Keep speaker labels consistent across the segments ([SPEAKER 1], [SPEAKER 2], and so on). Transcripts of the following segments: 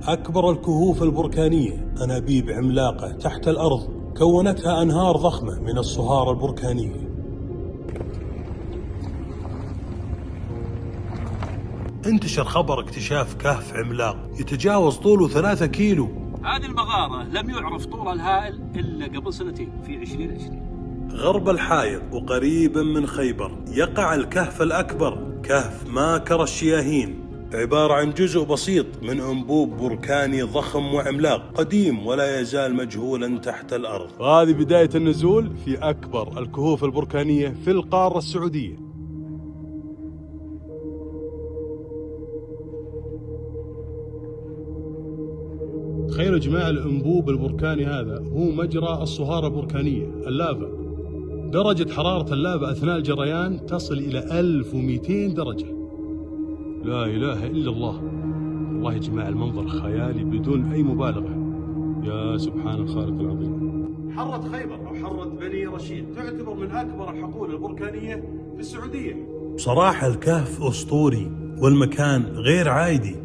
[SPEAKER 1] أكبر الكهوف البركانية، أنابيب عملاقة تحت الأرض كونتها أنهار ضخمة من الصهار البركانية. انتشر خبر اكتشاف كهف عملاق يتجاوز طوله 3 كيلو.
[SPEAKER 2] هذه المغارة لم يعرف طولها الهائل إلا قبل سنتين في 2020.
[SPEAKER 1] غرب الحائط وقريبا من خيبر يقع الكهف الأكبر، كهف ماكر الشياهين، عبارة عن جزء بسيط من أنبوب بركاني ضخم وعملاق قديم ولا يزال مجهولا تحت الأرض. وهذه بداية النزول في أكبر الكهوف البركانية في القارة السعودية. تخيلوا يا جماعة، الأنبوب البركاني هذا هو مجرى الصهارة البركانية، اللافا. درجة حرارة اللافا أثناء الجريان تصل إلى 1200 درجة. لا إله إلا الله. والله يا جماعة المنظر خيالي بدون أي مبالغة. يا سبحان الخالق العظيم. حرة خيبر أو حرة بني رشيد تعتبر من أكبر الحقول البركانية في السعودية. بصراحة الكهف أسطوري والمكان غير عادي.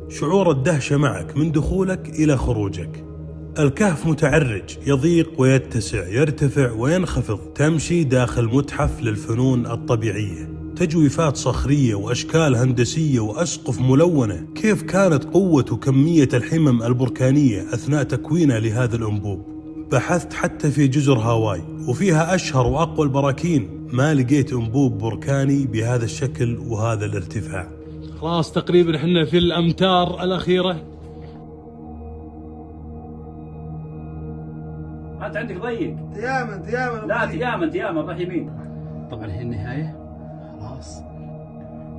[SPEAKER 1] شعور الدهشة معك من دخولك إلى خروجك. الكهف متعرج، يضيق ويتسع، يرتفع وينخفض. تمشي داخل متحف للفنون الطبيعية، تجويفات صخرية وأشكال هندسية وأسقف ملونة. كيف كانت قوة وكمية الحمم البركانية أثناء تكوينها لهذا الأنبوب؟ بحثت حتى في جزر هاواي وفيها أشهر وأقوى البراكين، ما لقيت أنبوب بركاني بهذا الشكل وهذا الارتفاع. خلاص تقريبا احنا في الأمتار الأخيرة.
[SPEAKER 2] أنت عندك ضيق.
[SPEAKER 3] تيامن
[SPEAKER 2] لا تيامن راح يمين.
[SPEAKER 3] طبعا هي النهاية خلاص.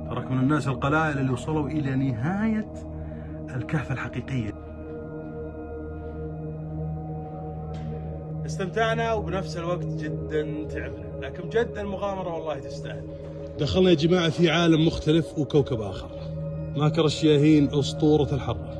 [SPEAKER 1] تراك من الناس القلائل اللي وصلوا إلى نهاية الكهف الحقيقية. استمتعنا وبنفس الوقت جدا تعبنا، لكن جد المغامرة والله تستاهل. دخلنا يا جماعة في عالم مختلف وكوكب آخر. ماكر الشياهين أسطورة الحرة.